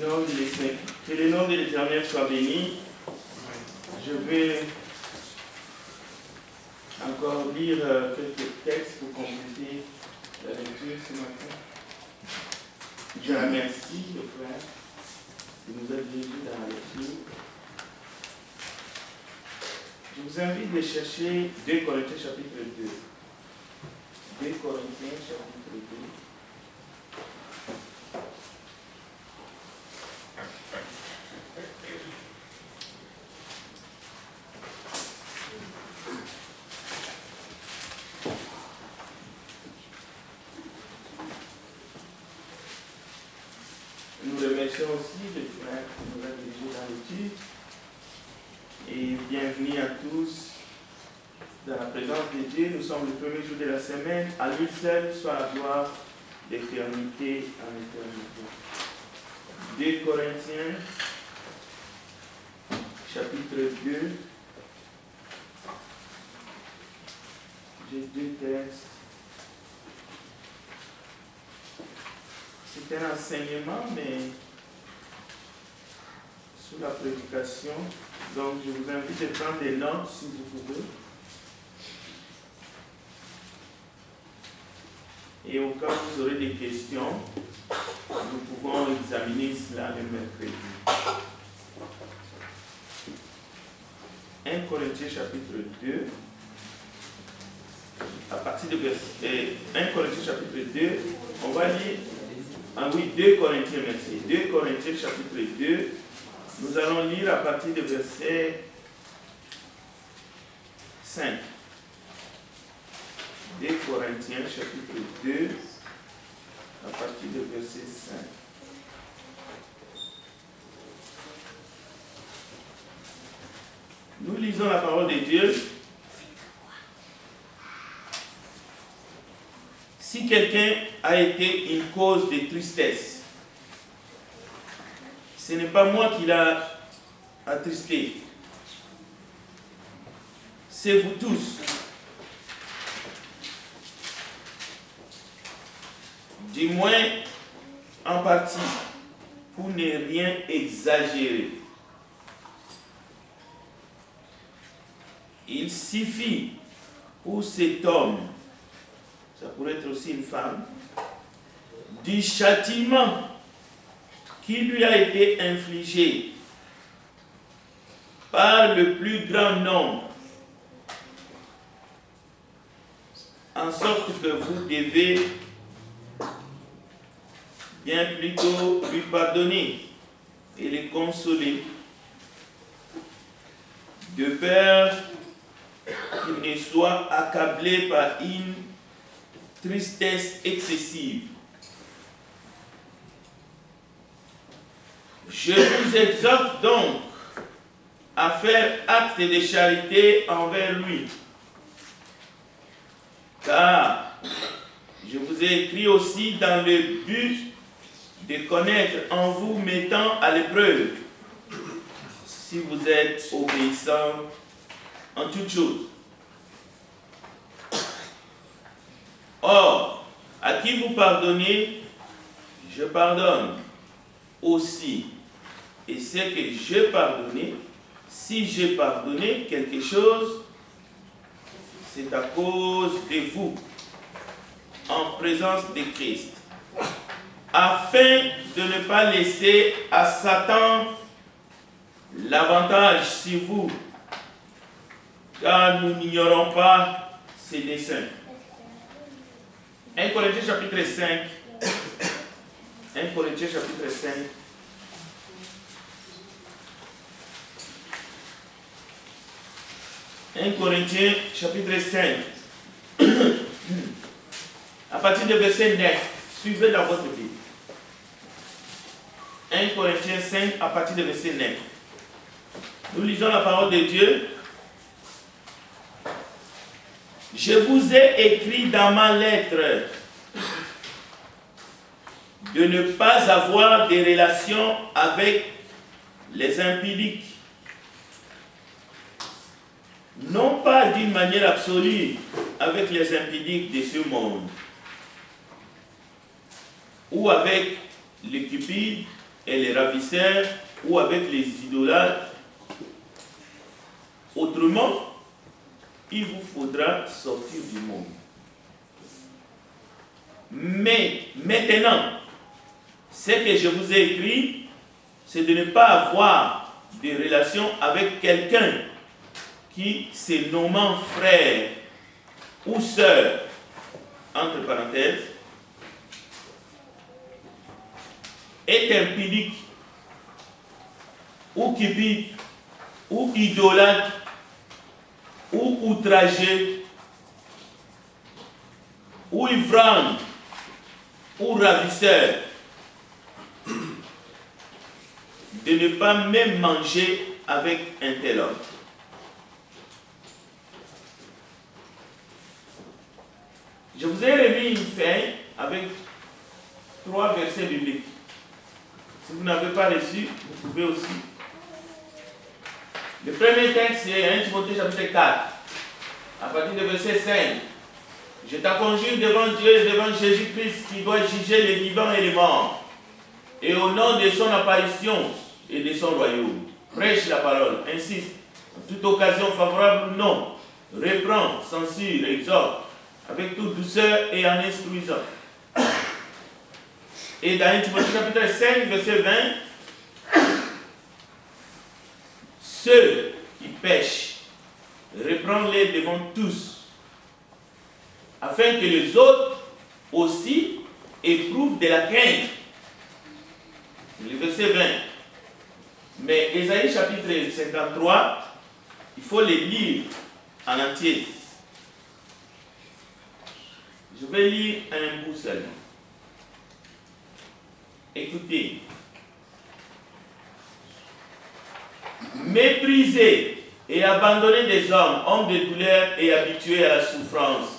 Que le nom de l'Éternel soit béni. Je vais encore lire quelques textes pour compléter la lecture ce matin. Je remercie le frère de nous avoir dirigé dans la lecture. Je vous invite de chercher 2 Corinthiens chapitre 2. 2 Corinthiens chapitre 2. Nous remercions aussi le frère qui nous a dirigé dans l'étude. Et bienvenue à tous dans la présence de Dieu. Nous sommes le premier jour de la semaine. À lui seul soit la gloire d'éternité en éternité. 2 Corinthiens, chapitre 2. J'ai 2 textes. C'est un enseignement, mais sous la prédication. Donc, je vous invite à prendre des notes si vous pouvez. Et au cas où vous aurez des questions, nous pouvons examiner cela le mercredi. 1 Corinthiens chapitre 2. À partir de verset 1 Corinthiens chapitre 2, on va lire. Ah oui, 2 Corinthiens, merci. 2 Corinthiens chapitre 2. Nous allons lire à partir de verset 5. 2 Corinthiens chapitre 2, à partir de verset 5. Nous lisons la parole de Dieu. Si quelqu'un a été une cause de tristesse, ce n'est pas moi qui l'ai attristé, c'est vous tous. Du moins en partie, pour ne rien exagérer. Il suffit pour cet homme, ça pourrait être aussi une femme, du châtiment qui lui a été infligé par le plus grand nombre, en sorte que vous devez bien plutôt lui pardonner et le consoler, de peur qu'il ne soit accablé par une tristesse excessive. Je vous exhorte donc à faire acte de charité envers lui, car je vous ai écrit aussi dans le but de connaître en vous mettant à l'épreuve si vous êtes obéissant en toutes choses. Or, à qui vous pardonnez, je pardonne aussi. Et ce que j'ai pardonné, si j'ai pardonné quelque chose, c'est à cause de vous, en présence de Christ, afin de ne pas laisser à Satan l'avantage sur vous, car nous n'ignorons pas ses desseins. 1 Corinthiens chapitre 5. 1 Corinthiens chapitre 5. Corinthiens chapitre 5. À partir du verset 9. Suivez dans votre Bible. 1 Corinthiens 5 à partir du verset 9. Nous lisons la parole de Dieu. Je vous ai écrit dans ma lettre de ne pas avoir de relations avec les impudiques, non pas d'une manière absolue avec les impudiques de ce monde, ou avec les cupides, et les ravisseurs ou avec les idolâtres. Autrement, il vous faudra sortir du monde. Mais maintenant, ce que je vous ai écrit, c'est de ne pas avoir de relation avec quelqu'un qui, se nommant frère ou sœur, entre parenthèses, est impudique, ou cupide, ou idolâtre, ou outragé, ou ivrogne, ou ravisseur, de ne pas même manger avec un tel homme. Je vous ai remis une feuille avec 3 versets bibliques. Si vous n'avez pas reçu, vous pouvez aussi. Le premier texte, c'est 1 Timothée chapitre 4, à partir du verset 5. Je t'inconjure devant Dieu et devant Jésus-Christ qui doit juger les vivants et les morts, et au nom de son apparition et de son royaume. Prêche la parole, insiste, en toute occasion favorable ou non, reprend, censure, exhorte, avec toute douceur et en instruisant. Et dans 1 Timothée chapitre 5, verset 20, ceux qui pêchent, reprends-les devant tous, afin que les autres aussi éprouvent de la crainte. Le verset 20. Mais Ésaïe chapitre 53, il faut les lire en entier. Je vais lire un bout seulement. Écoutez. Méprisés et abandonnés des hommes de douleur et habitués à la souffrance,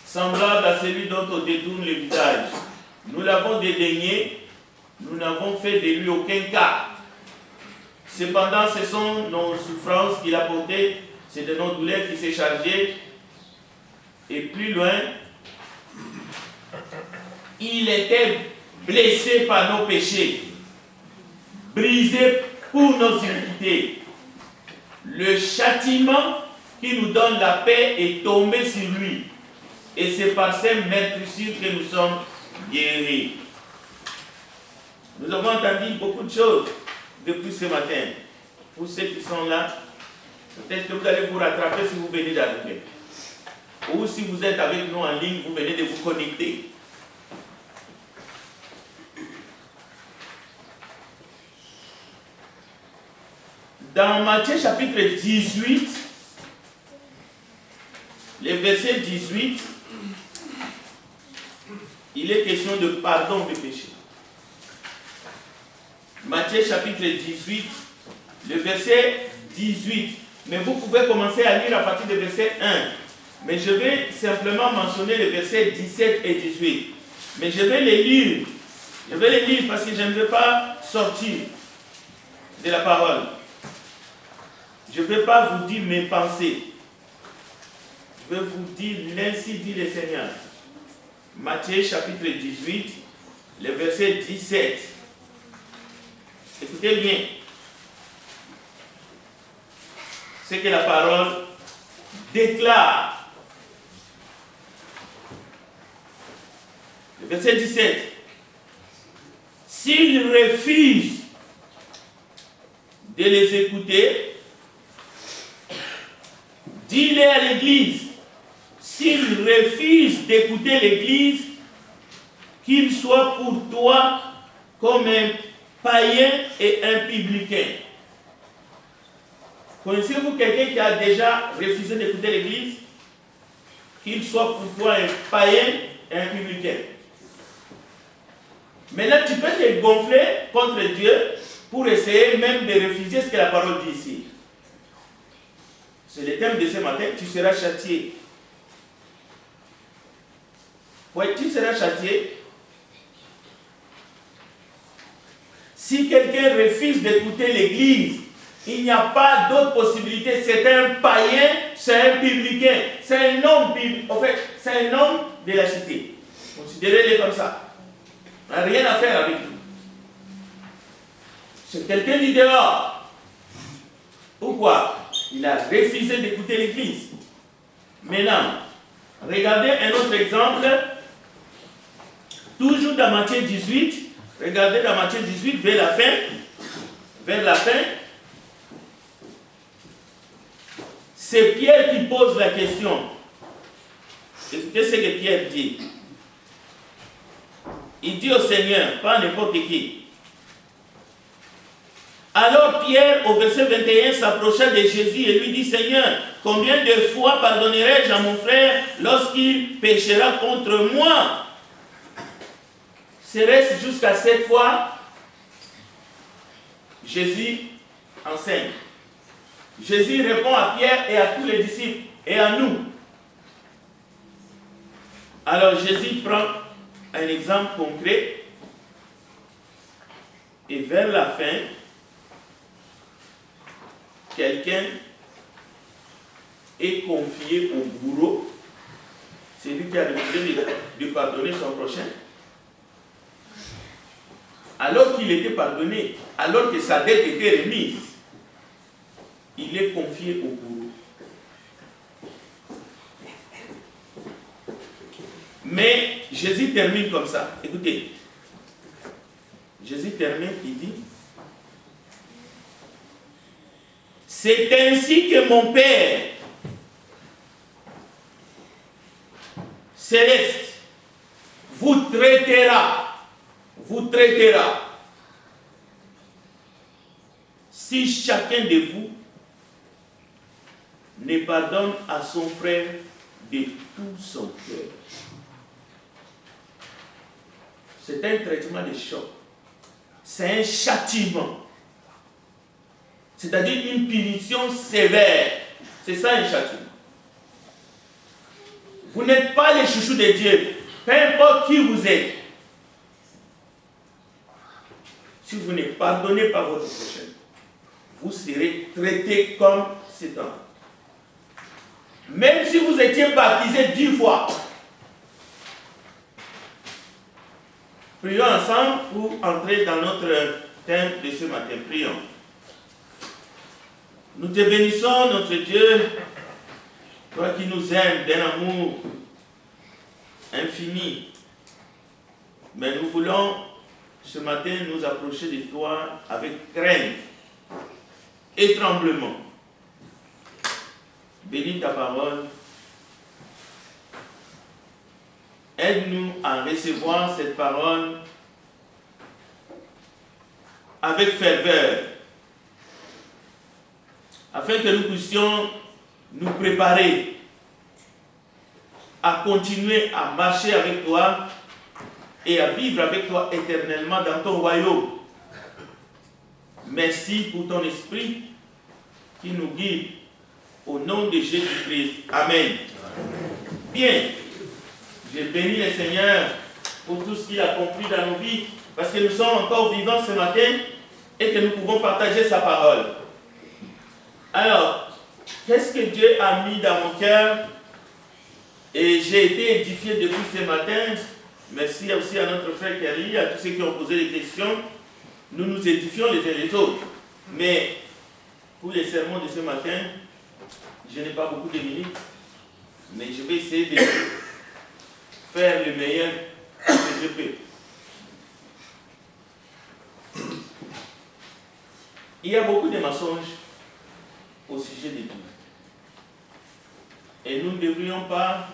semblable à celui dont on détourne le visage. Nous l'avons dédaigné, nous n'avons fait de lui aucun cas. Cependant, ce sont nos souffrances qu'il a portées, c'est de nos douleurs qu'il s'est chargé. Et plus loin, il était blessé par nos péchés, brisé pour nos iniquités. Le châtiment qui nous donne la paix est tombé sur lui. Et c'est par ces meurtrissures que nous sommes guéris. Nous avons entendu beaucoup de choses depuis ce matin. Pour ceux qui sont là, peut-être que vous allez vous rattraper si vous venez d'arriver. Ou si vous êtes avec nous en ligne, vous venez de vous connecter. Dans Matthieu chapitre 18, le verset 18, il est question de pardon des péchés. Matthieu chapitre 18, le verset 18. Mais vous pouvez commencer à lire à partir du verset 1. Mais je vais simplement mentionner les versets 17 et 18. Mais je vais les lire. Je vais les lire parce que je ne veux pas sortir de la parole. Je ne vais pas vous dire mes pensées. Je vais vous dire l'ainsi dit le Seigneur. Matthieu chapitre 18, le verset 17. Écoutez bien ce que la parole déclare. Le verset 17. S'ils refusent de les écouter, dis-le à l'Église. S'ils refusent d'écouter l'Église, qu'il soit pour toi comme un païen et un publicain. Connaissez-vous quelqu'un qui a déjà refusé d'écouter l'Église? Qu'il soit pour toi un païen et un publicain. Maintenant, tu peux te gonfler contre Dieu pour essayer même de refuser ce que la parole dit ici. C'est le thème de ce matin, tu seras châtié. Oui, tu seras châtié. Si quelqu'un refuse d'écouter l'Église, il n'y a pas d'autre possibilité. C'est un païen, c'est un publicain, c'est un homme, en fait, c'est un homme de la cité. Considérez-les comme ça. On n'a rien à faire avec lui. C'est quelqu'un du dehors. Pourquoi? Il a refusé d'écouter l'Église. Maintenant, regardez un autre exemple. Toujours dans Matthieu 18. Regardez dans Matthieu 18, vers la fin. Vers la fin. C'est Pierre qui pose la question. Écoutez ce que Pierre dit. Il dit au Seigneur, pas n'importe qui. Alors Pierre, au verset 21, s'approcha de Jésus et lui dit, Seigneur, combien de fois pardonnerai-je à mon frère lorsqu'il péchera contre moi? Serait-ce jusqu'à 7 fois? Jésus enseigne. Jésus répond à Pierre et à tous les disciples et à nous. Alors Jésus prend un exemple concret et vers la fin, quelqu'un est confié au bourreau, c'est lui qui a refusé de pardonner son prochain. Alors qu'il était pardonné, alors que sa dette était remise, il est confié au bourreau. Mais Jésus termine comme ça. Écoutez, Jésus termine, il dit, c'est ainsi que mon Père céleste vous traitera si chacun de vous ne pardonne à son frère de tout son cœur. C'est un traitement de choc. C'est un châtiment. C'est-à-dire une punition sévère. C'est ça un châtiment. Vous n'êtes pas les chouchous de Dieu. Peu importe qui vous êtes. Si vous ne pardonnez pas votre prochain, vous serez traité comme cet homme. Même si vous étiez baptisé 10 fois. Prions ensemble pour entrer dans notre thème de ce matin. Prions. Nous te bénissons, notre Dieu, toi qui nous aimes d'un amour infini. Mais nous voulons ce matin nous approcher de toi avec crainte et tremblement. Bénis ta parole. Aide-nous à recevoir cette parole avec ferveur, afin que nous puissions nous préparer à continuer à marcher avec toi et à vivre avec toi éternellement dans ton royaume. Merci pour ton esprit qui nous guide au nom de Jésus-Christ. Amen. Bien, je bénis le Seigneur pour tout ce qu'il a accompli dans nos vies, parce que nous sommes encore vivants ce matin et que nous pouvons partager sa parole. Alors, qu'est-ce que Dieu a mis dans mon cœur? Et j'ai été édifié depuis ce matin. Merci aussi à notre frère Kelly, à tous ceux qui ont posé des questions. Nous nous édifions les uns les autres. Mais pour les sermons de ce matin, je n'ai pas beaucoup de minutes. Mais je vais essayer de faire le meilleur que je peux. Il y a beaucoup de mensonges au sujet de Dieu. Et nous ne devrions pas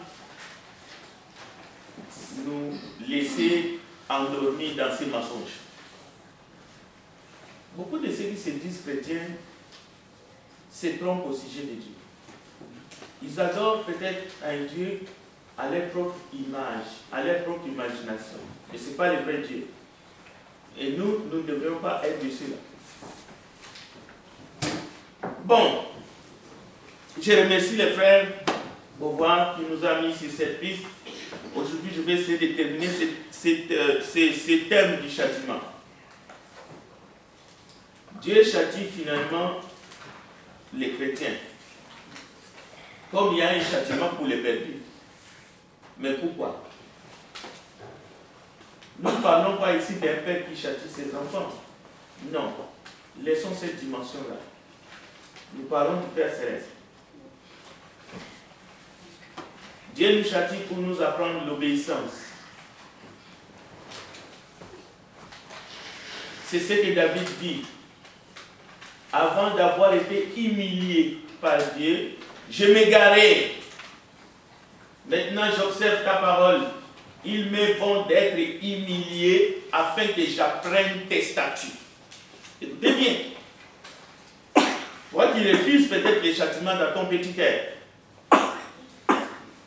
nous laisser endormir dans ces mensonges. Beaucoup de ceux qui se disent chrétiens se trompent au sujet de Dieu. Ils adorent peut-être un Dieu à leur propre image, à leur propre imagination. Et ce n'est pas le vrai Dieu. Et nous ne devrions pas être de ceux-là. Bon, je remercie les frères Beauvoir qui nous a mis sur cette piste. Aujourd'hui, je vais essayer de terminer ce thème du châtiment. Dieu châtie finalement les chrétiens. Comme il y a un châtiment pour les perdus. Mais pourquoi? Nous ne parlons pas ici d'un père qui châtie ses enfants. Non. laissons cette dimension-là. Nous parlons du Père Céleste. Dieu nous châtie pour nous apprendre l'obéissance. C'est ce que David dit. Avant d'avoir été humilié par Dieu, je m'égarais. Maintenant, j'observe ta parole. Il m'est bon d'être humilié afin que j'apprenne tes statuts. Écoutez bien. Toi qui refuses peut-être les châtiments dans ton petit cœur,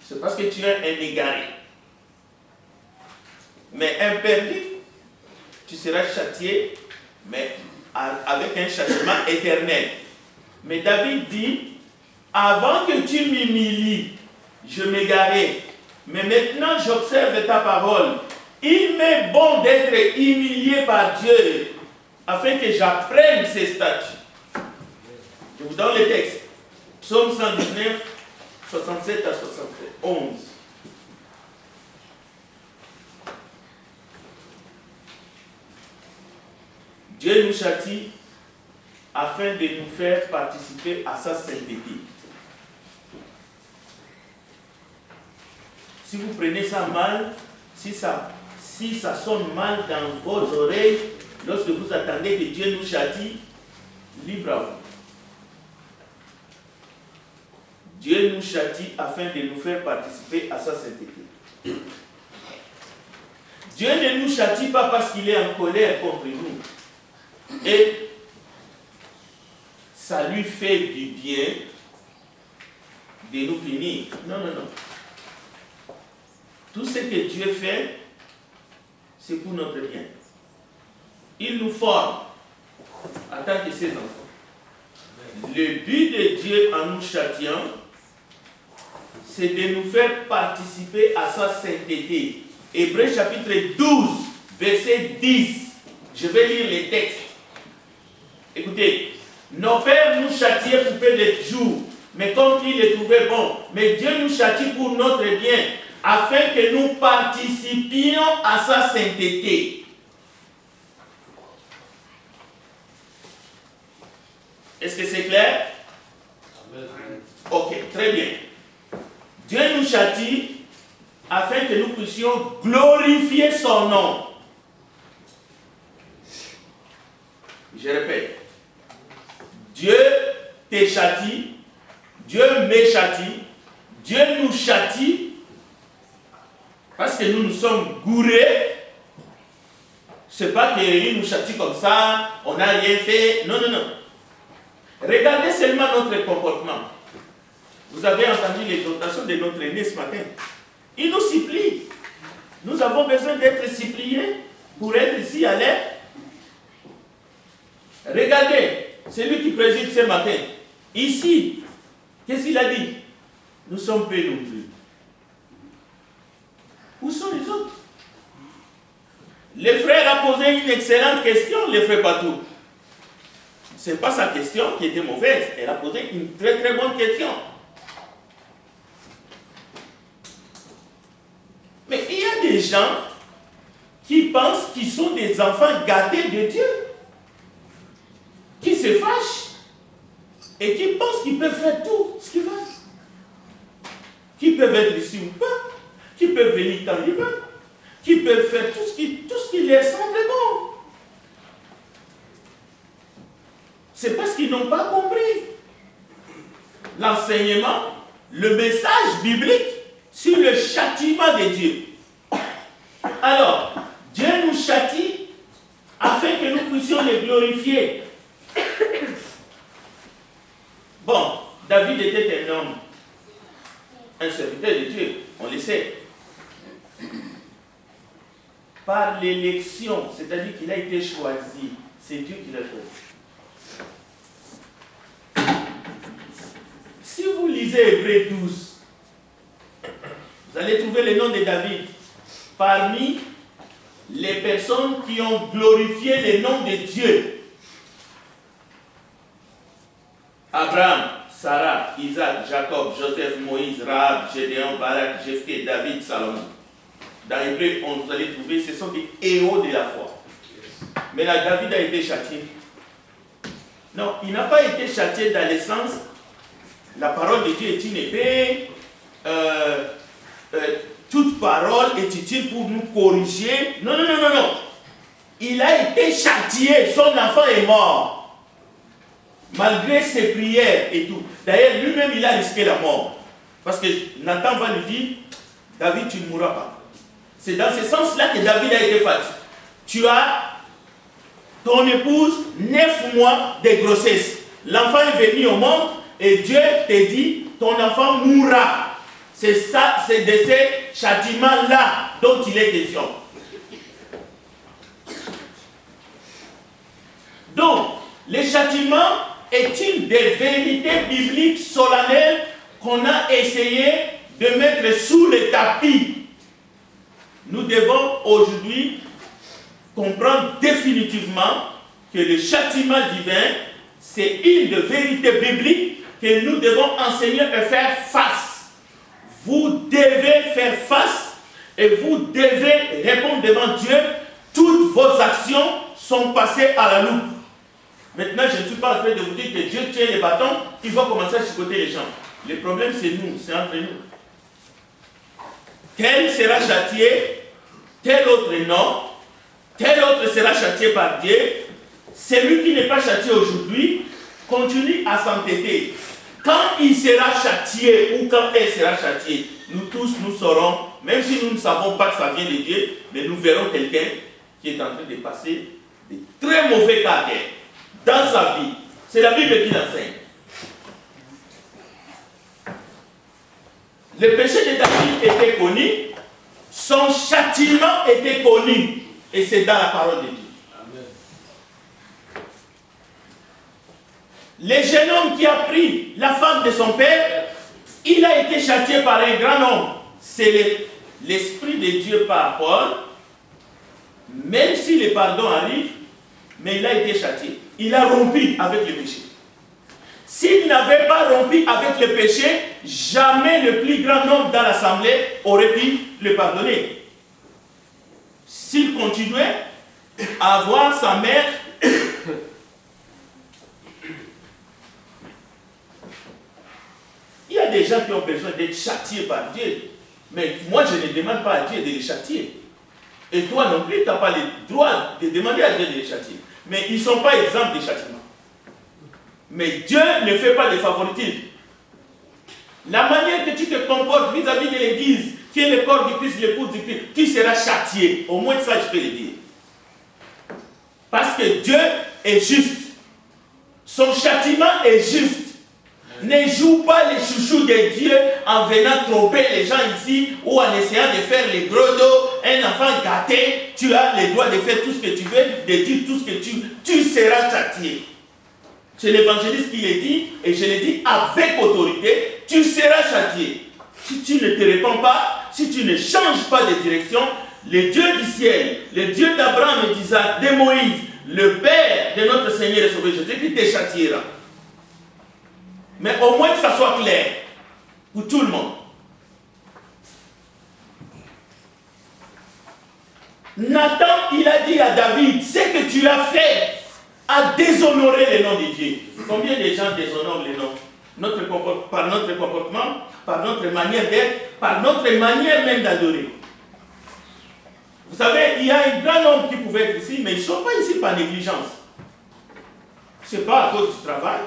c'est parce que tu es un égaré. Mais un perdu, tu seras châtié, mais avec un châtiment éternel. Mais David dit, avant que tu m'humilies, je m'égarais. Mais maintenant, j'observe ta parole. Il m'est bon d'être humilié par Dieu, afin que j'apprenne ses statuts. Je vous donne le texte. Psaume 119, 67 à 71. Dieu nous châtie afin de nous faire participer à sa sainteté. Si vous prenez ça mal, si ça sonne mal dans vos oreilles, lorsque vous attendez que Dieu nous châtie, libre à vous. Dieu nous châtie afin de nous faire participer à sa sainteté. Dieu ne nous châtie pas parce qu'il est en colère contre nous. Et ça lui fait du bien de nous punir. Non, non, non. Tout ce que Dieu fait, c'est pour notre bien. Il nous forme en tant que ses enfants. Le but de Dieu en nous châtiant, c'est de nous faire participer à sa sainteté. Hébreux chapitre 12, verset 10. Je vais lire les textes. Écoutez, nos pères nous châtiaient pour peu de jours, mais comme ils les trouvaient bons. Mais Dieu nous châtie pour notre bien, afin que nous participions à sa sainteté. Est-ce que c'est clair? Amen. Ok, très bien. Dieu nous châtie afin que nous puissions glorifier son nom. Je répète. Dieu te châtie, Dieu me châtie, Dieu nous châtie parce que nous nous sommes gourés. C'est pas qu'il nous châtie comme ça, on n'a rien fait. Non, non, non. Regardez seulement notre comportement. Vous avez entendu l'exhortation de notre aîné ce matin. Il nous supplie. Nous avons besoin d'être suppliés pour être ici à l'air. Regardez, c'est lui qui préside ce matin. Ici, qu'est-ce qu'il a dit? Nous sommes peu nombreux. Où sont les autres? Le frère a posé une excellente question, le frère Patou. Ce n'est pas sa question qui était mauvaise. Elle a posé une très très bonne question. Mais il y a des gens qui pensent qu'ils sont des enfants gâtés de Dieu, qui se fâchent et qui pensent qu'ils peuvent faire tout ce qu'ils veulent. Qui peuvent être ici ou pas, qui peuvent venir quand ils veulent, qui peuvent faire tout ce qui leur semble bon. C'est parce qu'ils n'ont pas compris l'enseignement, le message biblique sur le châtiment de Dieu. Alors, Dieu nous châtie afin que nous puissions le glorifier. Bon, David était un homme, un serviteur de Dieu, on le sait. Par l'élection, c'est-à-dire qu'il a été choisi, c'est Dieu qui l'a choisi. Si vous lisez Hébreux 12, vous allez trouver le nom de David parmi les personnes qui ont glorifié le nom de Dieu. Abraham, Sarah, Isaac, Jacob, Joseph, Moïse, Rahab, Gédéon, Barak, Jephthé, David, Salomon. Dans Hébreux, vous allez trouver, ce sont des héros de la foi. Mais là, David a été châtié. Non, il n'a pas été châtié dans le sens, la parole de Dieu est une épée, toute parole est utile pour nous corriger. Non, non, non, non, non. Il a été châtié, son enfant est mort. Malgré ses prières et tout. D'ailleurs, lui-même, il a risqué la mort. Parce que Nathan va lui dire, David, tu ne mourras pas. C'est dans ce sens-là que David a été fatigué. Tu as ton épouse 9 mois de grossesse. L'enfant est venu au monde et Dieu te dit, ton enfant mourra. C'est ça, c'est de ces châtiments-là dont il est question. Donc, le châtiment est une des vérités bibliques solennelles qu'on a essayé de mettre sous le tapis. Nous devons aujourd'hui comprendre définitivement que le châtiment divin, c'est une des vérités bibliques que nous devons enseigner et faire face. Vous devez faire face et vous devez répondre devant Dieu. Toutes vos actions sont passées à la loupe. Maintenant, je ne suis pas en train de vous dire que Dieu tient les bâtons, il va commencer à chicoter les gens. Le problème, c'est nous, c'est entre nous. Tel sera châtié, tel autre non, tel autre sera châtié par Dieu. Celui qui n'est pas châtié aujourd'hui continue à s'entêter. Quand il sera châtié ou quand elle sera châtiée, nous tous nous saurons, même si nous ne savons pas que ça vient de Dieu, mais nous verrons quelqu'un qui est en train de passer de très mauvais caractères dans sa vie. C'est la Bible qui l'enseigne. Le péché de David était connu, son châtiment était connu, et c'est dans la parole de Dieu. Amen. Le jeune homme qui a pris la femme de son père, il a été châtié par un grand homme. C'est l'Esprit de Dieu par Paul, même si le pardon arrive, mais il a été châtié. Il a rompu avec le péché. S'il n'avait pas rompu avec le péché, jamais le plus grand nombre dans l'assemblée aurait pu le pardonner. S'il continuait à voir sa mère il y a des gens qui ont besoin d'être châtiés par Dieu. Mais moi, je ne demande pas à Dieu de les châtier. Et toi non plus, tu n'as pas le droit de demander à Dieu de les châtier. Mais ils ne sont pas exempts des châtiments. Mais Dieu ne fait pas de favoritisme. La manière que tu te comportes vis-à-vis de l'Église, qui est le corps du Christ, l'épouse du Christ, tu seras châtié. Au moins ça, je peux le dire. Parce que Dieu est juste. Son châtiment est juste. Ne joue pas les chouchous de Dieu en venant tromper les gens ici ou en essayant de faire les gros dos. Un enfant gâté, tu as le droit de faire tout ce que tu veux, de dire tout ce que tu seras châtié. C'est l'évangéliste qui le dit, et je le dis avec autorité, tu seras châtié. Si tu ne te réponds pas, si tu ne changes pas de direction, le Dieu du ciel, le Dieu d'Abraham et d'Isaac, de Moïse, le Père de notre Seigneur et Sauveur Jésus-Christ te châtiera. Mais au moins que ça soit clair pour tout le monde. Nathan, il a dit à David, ce que tu as fait a déshonoré le nom de Dieu. Combien de gens déshonorent le nom? Par notre comportement, par notre manière d'être, par notre manière même d'adorer. Vous savez, il y a un grand nombre qui pouvait être ici, mais ils ne sont pas ici par négligence. Ce n'est pas à cause du travail.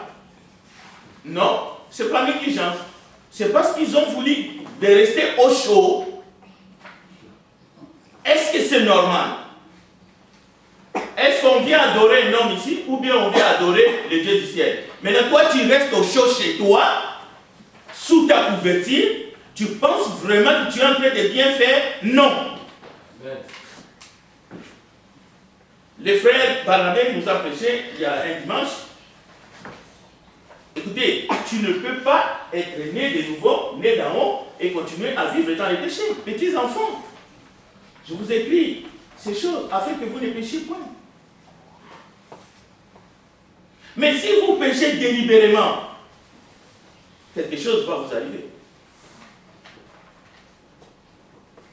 Non, c'est pas négligence. C'est parce qu'ils ont voulu de rester au chaud. Est-ce que c'est normal? Est-ce qu'on vient adorer un homme ici ou bien on vient adorer le Dieu du ciel? Maintenant, toi, tu restes au chaud chez toi, sous ta couverture. Tu penses vraiment que tu es en train de bien faire? Non. Amen. Le frère Barnabé nous a prêché il y a un dimanche. Écoutez, tu ne peux pas être né de nouveau, né d'en haut, et continuer à vivre dans les péchés. Petits enfants, je vous écris ces choses afin que vous ne péchiez point. Mais si vous péchez délibérément, quelque chose va vous arriver.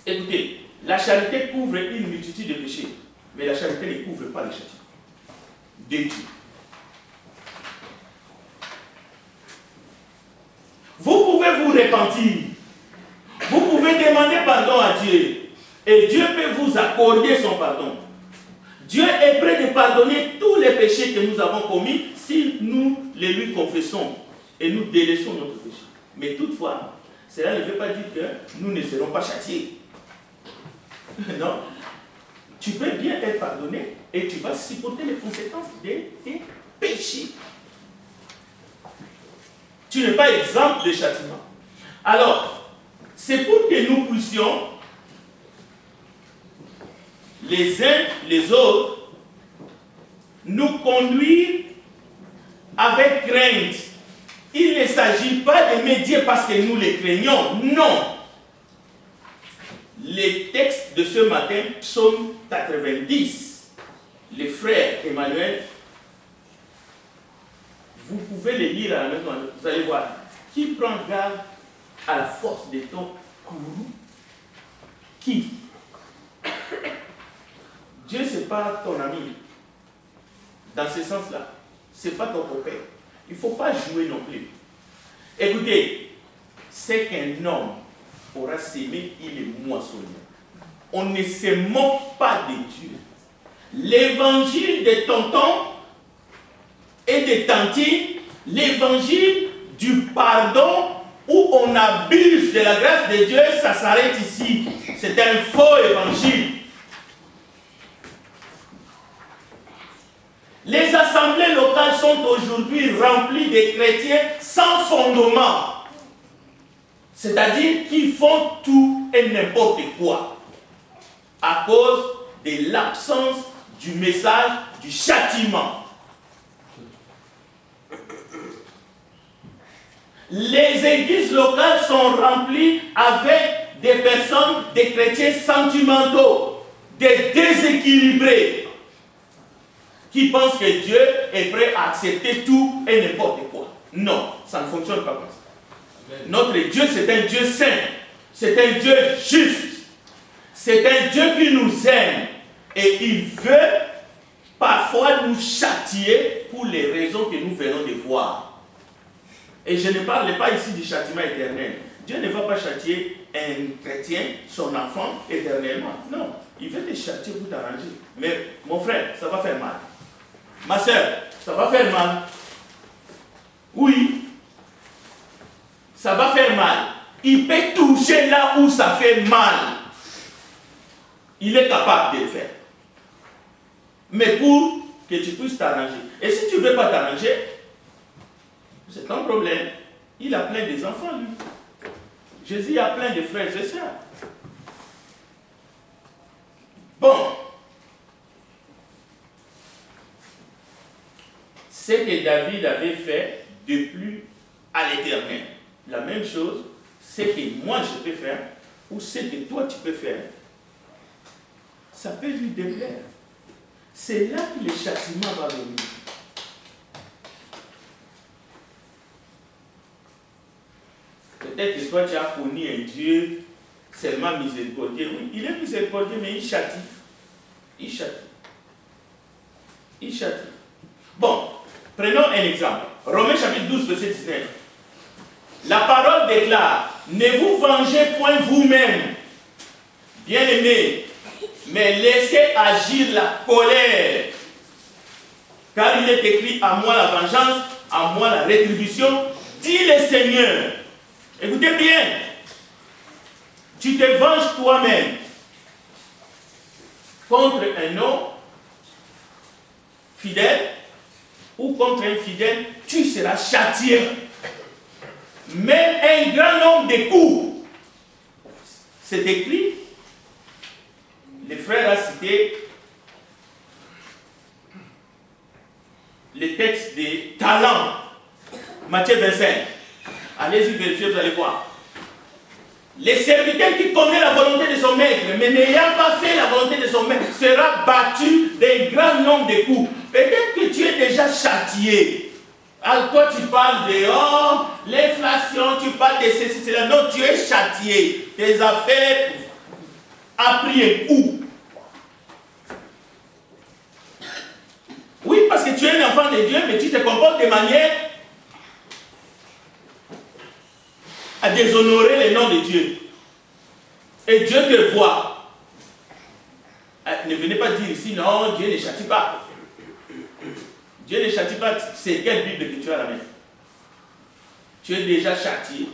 Écoutez, la charité couvre une multitude de péchés, mais la charité ne couvre pas les châtiments de Dieu. repentir. Vous pouvez demander pardon à Dieu. Et Dieu peut vous accorder son pardon. Dieu est prêt de pardonner tous les péchés que nous avons commis si nous les lui confessons et nous délaissons notre péché. Mais toutefois, cela ne veut pas dire que nous ne serons pas châtiés. Non. Tu peux bien être pardonné et tu vas supporter les conséquences de tes péchés. Tu n'es pas exempt de châtiment. Alors, c'est pour que nous puissions, les uns les autres, nous conduire avec crainte. Il ne s'agit pas de médier parce que nous les craignons. Non. Les textes de ce matin, psaume 90, les frères Emmanuel, vous pouvez les lire à la maison, vous allez voir. Qui prend garde à la force de ton courroux? Qui? Dieu, ce n'est pas ton ami. Dans ce sens-là, ce n'est pas ton copain. Il ne faut pas jouer non plus. Écoutez, c'est qu'un homme aura sémé, il est moissonné. On ne se moque pas de Dieu. L'évangile de tonton et de tantine, l'évangile du pardon où on abuse de la grâce de Dieu, ça s'arrête ici. C'est un faux évangile. Les assemblées locales sont aujourd'hui remplies de chrétiens sans fondement. C'est-à-dire qui font tout et n'importe quoi. À cause de l'absence du message du châtiment. Les églises locales sont remplies avec des personnes, des chrétiens sentimentaux, des déséquilibrés, qui pensent que Dieu est prêt à accepter tout et n'importe quoi. Non, ça ne fonctionne pas comme ça. Notre Dieu, c'est un Dieu saint, c'est un Dieu juste, c'est un Dieu qui nous aime et il veut parfois nous châtier pour les raisons que nous venons de voir. Et je ne parle pas ici du châtiment éternel. Dieu ne va pas châtier un chrétien, son enfant, éternellement. Non, il veut te châtier pour t'arranger. Mais mon frère, ça va faire mal. Ma soeur, ça va faire mal. Oui, ça va faire mal. Il peut toucher là où ça fait mal. Il est capable de le faire. Mais pour que tu puisses t'arranger. Et si tu ne veux pas t'arranger, c'est ton problème. Il a plein des enfants, lui. Jésus a plein de frères et sœurs. Bon. Ce que David avait fait de plus à l'Éternel. La même chose, ce que moi je peux faire, ou ce que toi tu peux faire, ça peut lui déplaire. C'est là que le châtiment va venir. Peut-être que toi tu as connu un Dieu seulement miséricordieux. Oui, il est miséricordieux, mais il châtie. Il châtie. Il châtie. Bon, prenons un exemple. Romains chapitre 12, verset 19. La parole déclare, ne vous vengez point vous-même, bien-aimés, mais laissez agir la colère. Car il est écrit, à moi la vengeance, à moi la rétribution, dit le Seigneur. Écoutez bien, tu te venges toi-même contre un homme fidèle ou contre un fidèle, tu seras châtié. Même un grand nombre de coups. C'est écrit, le frère a cité le texte des talents, Matthieu 25. Allez-y vérifier, vous allez voir. Le serviteur qui connaît la volonté de son maître, mais n'ayant pas fait la volonté de son maître, sera battu d'un grand nombre de coups. Peut-être que tu es déjà châtié. Alors toi tu parles de l'inflation, tu parles de ceci, cela. Non, tu es châtié. Tes affaires ont pris un coup. Oui, parce que tu es un enfant de Dieu, mais tu te comportes de manière à déshonorer le nom de Dieu. Et Dieu te voit. Ne venez pas dire ici, non, Dieu ne châtie pas. Dieu ne châtie pas, c'est quelle Bible que tu as à la main? Tu es déjà châtié.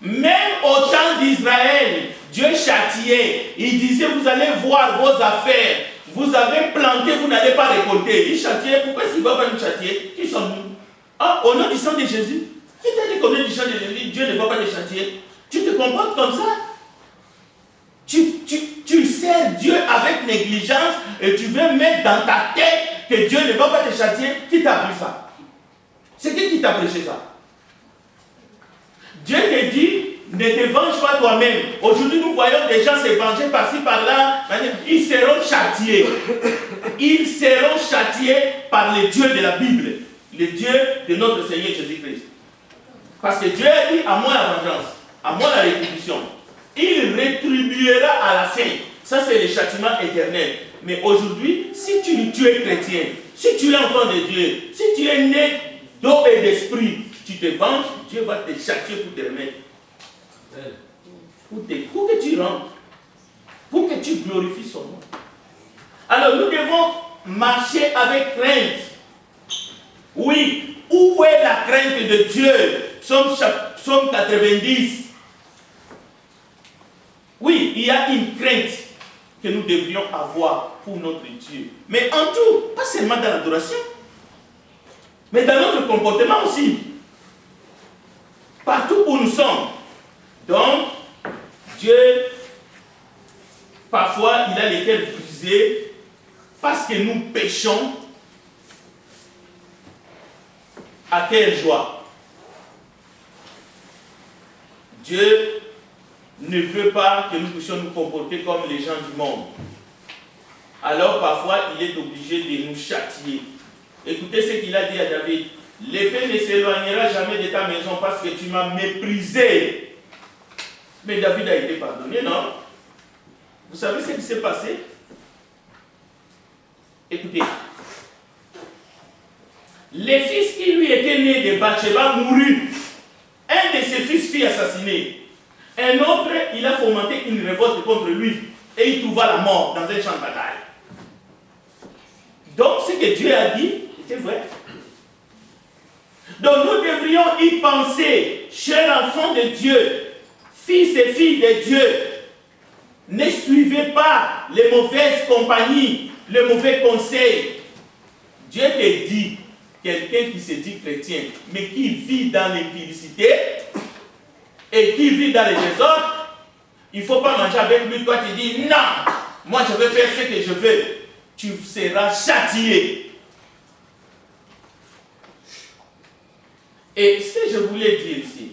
Même au temps d'Israël, Dieu châtiait. Il disait, vous allez voir vos affaires. Vous avez planté, vous n'allez pas récolter. Il châtiait. Pourquoi est-ce qu'il ne va pas nous châtier? Qui sommes-nous? Ah, au nom du sang de Jésus. Qui t'a dit qu'au nom du sang de Jésus, Dieu ne va pas te châtier? Tu te comportes comme ça? Tu sers Dieu avec négligence et tu veux mettre dans ta tête que Dieu ne va pas te châtier. Qui t'a appris ça? C'est qui t'a prêché ça? Dieu te dit, ne te venge pas toi-même. Aujourd'hui, nous voyons des gens se venger par-ci, par-là. Ils seront châtiés. Ils seront châtiés par le Dieu de la Bible. Le Dieu de notre Seigneur Jésus-Christ. Parce que Dieu a dit, à moi la vengeance, à moi la rétribution. Il rétribuera à la fin. Ça, c'est le châtiment éternel. Mais aujourd'hui, si tu es chrétien, si tu es enfant de Dieu, si tu es né d'eau et d'esprit, tu te venges, Dieu va te châtier pour te remettre. Pour que tu rentres. Pour que tu glorifies son nom. Alors, nous devons marcher avec crainte. Oui, où est la crainte de Dieu? Psaume 90. Oui, il y a une crainte que nous devrions avoir pour notre Dieu. Mais en tout, pas seulement dans l'adoration, mais dans notre comportement aussi. Partout où nous sommes. Donc, Dieu, parfois, il a les cœurs brisés parce que nous péchons. À quelle joie? Dieu ne veut pas que nous puissions nous comporter comme les gens du monde. Alors parfois, il est obligé de nous châtier. Écoutez ce qu'il a dit à David. L'épée ne s'éloignera jamais de ta maison parce que tu m'as méprisé. Mais David a été pardonné, non? Vous savez ce qui s'est passé? Écoutez. Les fils qui lui étaient nés de Bathsheba mourut. Un de ses fils fut assassiné. Un autre, il a fomenté une révolte contre lui. Et il trouva la mort dans un champ de bataille. Donc ce que Dieu a dit était vrai. Donc nous devrions y penser, chers enfants de Dieu, fils et filles de Dieu. Ne suivez pas les mauvaises compagnies, les mauvais conseils. Dieu te dit, quelqu'un qui se dit chrétien, mais qui vit dans l'impudicité et qui vit dans les désordres, il ne faut pas manger avec lui. Toi, tu dis, non, moi je veux faire ce que je veux. Tu seras châtié. Et ce que je voulais dire ici,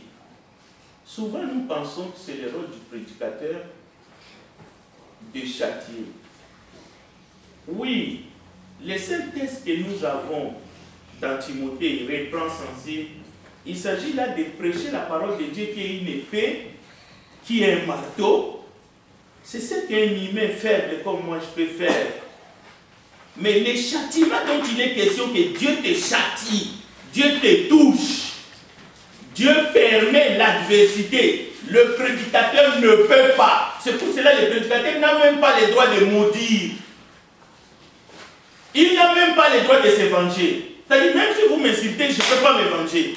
souvent nous pensons que c'est le rôle du prédicateur de châtier. Oui, les seuls textes que nous avons dans Timothée, reprend sensible, il s'agit là de prêcher la parole de Dieu qui est une épée, qui est un marteau. C'est ce qu'un humain faible comme moi je peux faire. Mais les châtiments dont il est question, que Dieu te châtie, Dieu te touche, Dieu permet l'adversité. Le prédicateur ne peut pas. C'est pour cela que le prédicateur n'a même pas le droit de maudire. Il n'a même pas le droit de se venger. C'est-à-dire, même si vous m'insultez, je ne peux pas me venger.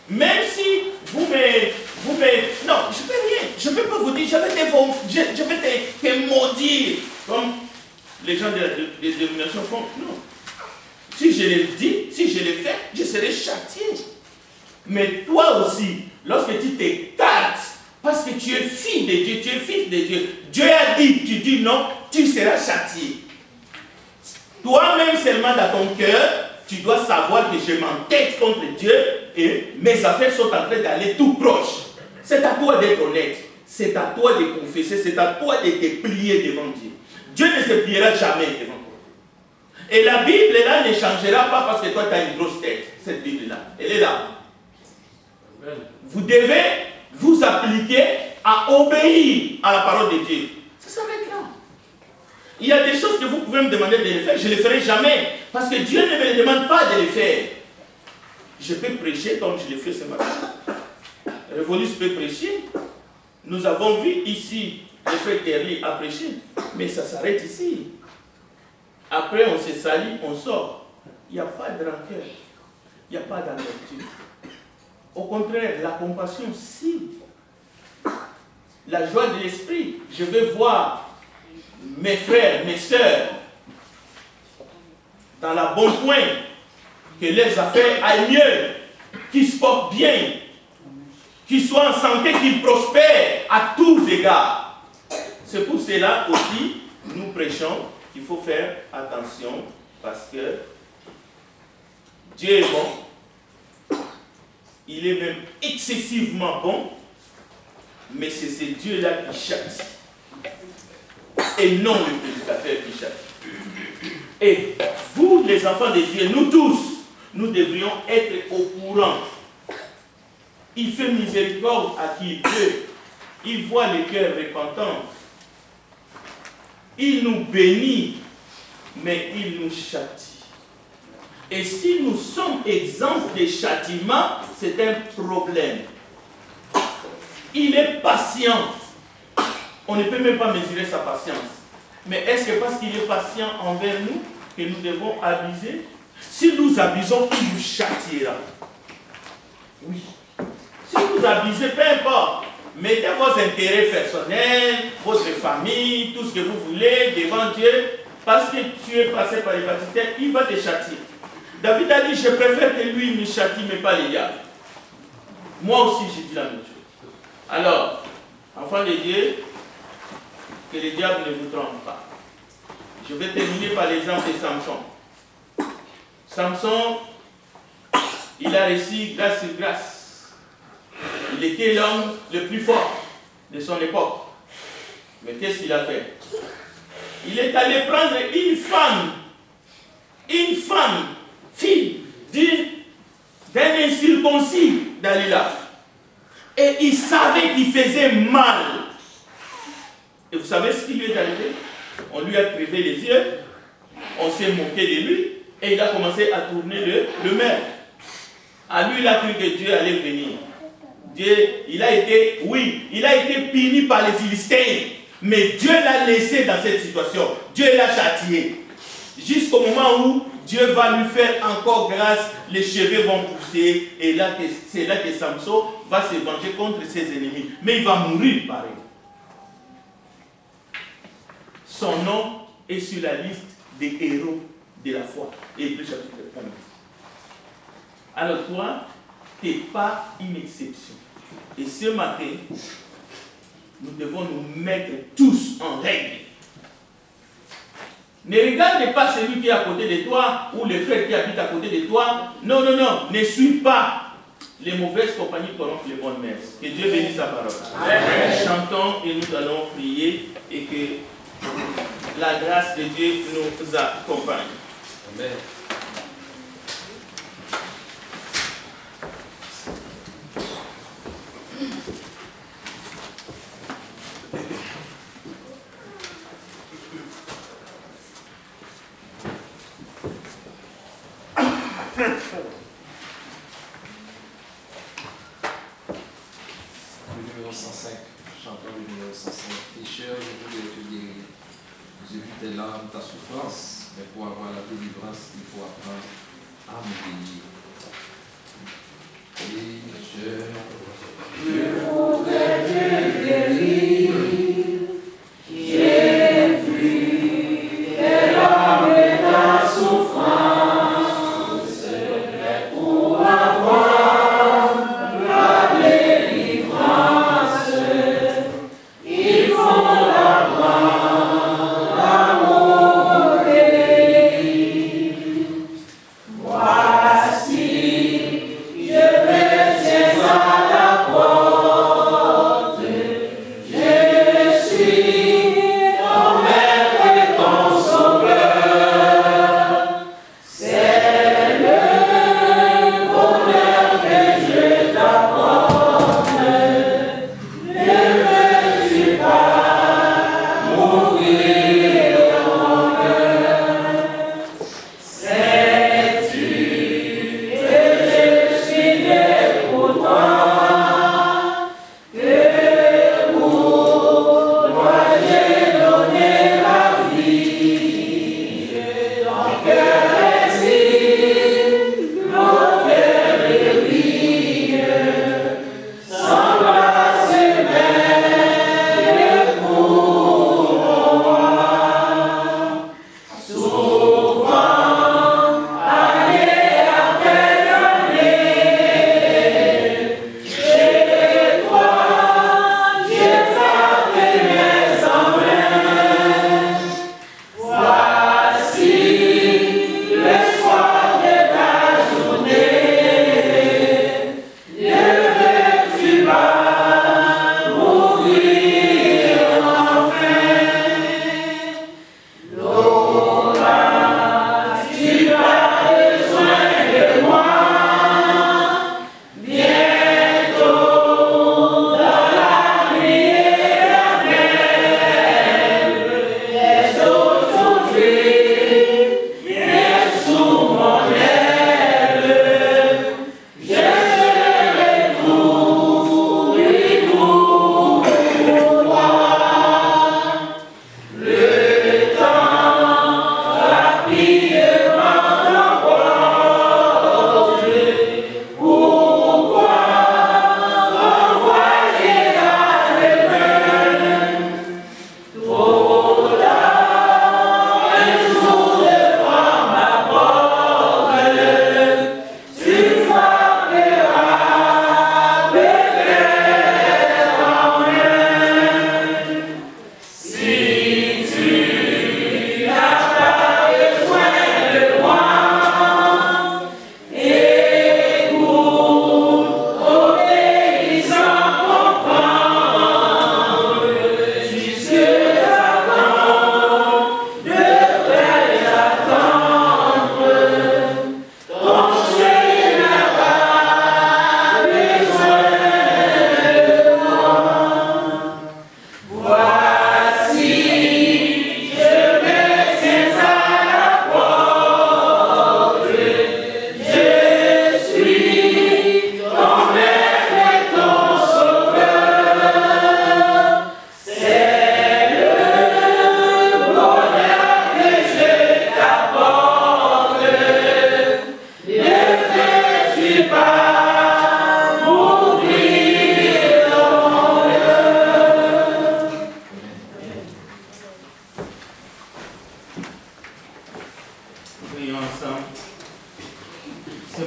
Même si vous me... Non, je ne peux rien. Je ne peux pas vous dire, je vais te maudire. Comme les gens des dénominations font. Non. Si je le dis, si je le fais, je serai châtié. Mais toi aussi, lorsque tu t'écartes, parce que tu es fille de Dieu, tu es fils de Dieu, Dieu a dit, tu dis non, tu seras châtié. Toi-même seulement dans ton cœur, tu dois savoir que je m'entête contre Dieu et mes affaires sont en train d'aller tout proche. C'est à toi d'être honnête. C'est à toi de confesser. C'est à toi de te plier devant Dieu. Dieu ne se pliera jamais devant toi. Et la Bible là ne changera pas parce que toi tu as une grosse tête. Cette Bible là, elle est là. Vous devez vous appliquer à obéir à la parole de Dieu. Ça s'arrête là. Il y a des choses que vous pouvez me demander de les faire, je ne les ferai jamais. Parce que Dieu ne me demande pas de les faire. Je peux prêcher comme je l'ai fait ce matin. Révolus peut prêcher. Nous avons vu ici, le frère Terry a prêché, mais ça s'arrête ici. Après, on se salit, on sort. Il n'y a pas de rancœur, il n'y a pas d'amertume. Au contraire, la compassion, si. La joie de l'esprit, je veux voir mes frères, mes sœurs, dans la bonne point, que les affaires aillent mieux, qu'ils se portent bien, qu'ils soient en santé, qu'ils prospèrent à tous égards. C'est pour cela aussi, nous prêchons qu'il faut faire attention parce que Dieu est bon. Il est même excessivement bon, mais c'est ce Dieu-là qui châtie. Et non le prédicateur qui châtie. Et vous, les enfants de Dieu, nous tous, nous devrions être au courant. Il fait miséricorde à qui il veut. Il voit les cœurs repentants. Il nous bénit, mais il nous châtie. Et si nous sommes exempts des châtiments, c'est un problème. Il est patient. On ne peut même pas mesurer sa patience. Mais est-ce que parce qu'il est patient envers nous, que nous devons abuser? Si nous abusons, il nous châtiera. Oui. Si vous abusez, peu importe. Mettez vos intérêts personnels, votre famille, tout ce que vous voulez devant Dieu. Parce que tu es passé par l'hépatite, il va te châtier. David a dit, je préfère que lui me châtie, mais pas les diables. Moi aussi, j'ai dit la même chose. Alors, enfants de Dieu, que les diables ne vous trompent pas. Je vais terminer par l'exemple de Samson. Samson, il a reçu grâce sur grâce. Il était l'homme le plus fort de son époque. Mais qu'est-ce qu'il a fait? Il est allé prendre une femme, fille d'un incirconcis Dalila. Et il savait qu'il faisait mal. Et vous savez ce qui lui est arrivé? On lui a privé les yeux, on s'est moqué de lui, et il a commencé à tourner le maire. À lui, il a cru que Dieu allait venir. Dieu, il a été puni par les Philistins, mais Dieu l'a laissé dans cette situation. Dieu l'a châtié. Jusqu'au moment où Dieu va lui faire encore grâce, les cheveux vont pousser, et là, c'est là que Samson va se venger contre ses ennemis. Mais il va mourir pareil. Son nom est sur la liste des héros de la foi. Hébreux chapitre 1. Alors toi, tu n'es pas une exception. Et ce matin, nous devons nous mettre tous en règle. Ne regarde pas celui qui est à côté de toi ou le frère qui habite à côté de toi. Non, non, non. Ne suis pas les mauvaises compagnies corrompent les bonnes mères. Que Dieu bénisse sa parole. Amen. Chantons et nous allons prier et que la grâce de Dieu nous accompagne. Amen. Le numéro 105, chantons le numéro 105. Pécheur, je voulais te guérir. J'ai vu tes larmes, ta souffrance, mais pour avoir la délivrance, il faut apprendre à me bénir. Pécheur, je voudrais te guérir. J'ai vu tes larmes et ta souffrance. Je me tiens à la porte.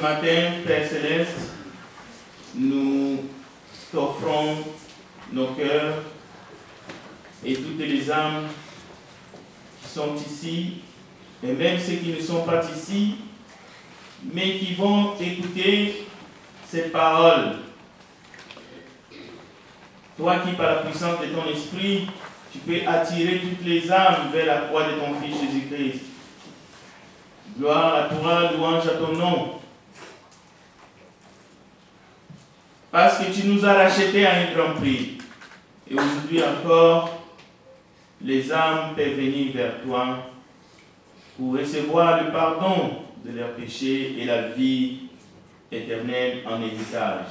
matin, Père Céleste, nous t'offrons nos cœurs et toutes les âmes qui sont ici, et même ceux qui ne sont pas ici, mais qui vont écouter ces paroles. Toi qui, par la puissance de ton esprit, tu peux attirer toutes les âmes vers la croix de ton Fils Jésus-Christ. Gloire à toi, louange à ton nom. Parce que tu nous as rachetés à un grand prix. Et aujourd'hui encore, les âmes peuvent venir vers toi pour recevoir le pardon de leurs péchés et la vie éternelle en héritage.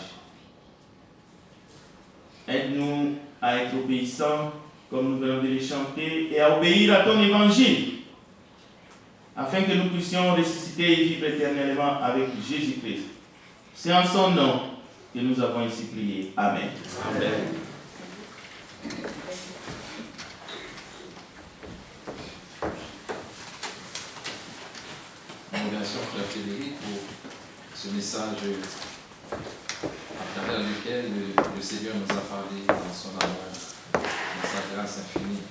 Aide-nous à être obéissants, comme nous venons de les chanter, et à obéir à ton évangile, afin que nous puissions ressusciter et vivre éternellement avec Jésus-Christ. C'est en son nom que nous avons ici prié. Amen. Amen. Merci Frère Frédéric pour ce message à travers lequel le Seigneur nous a parlé dans son amour, dans sa grâce infinie.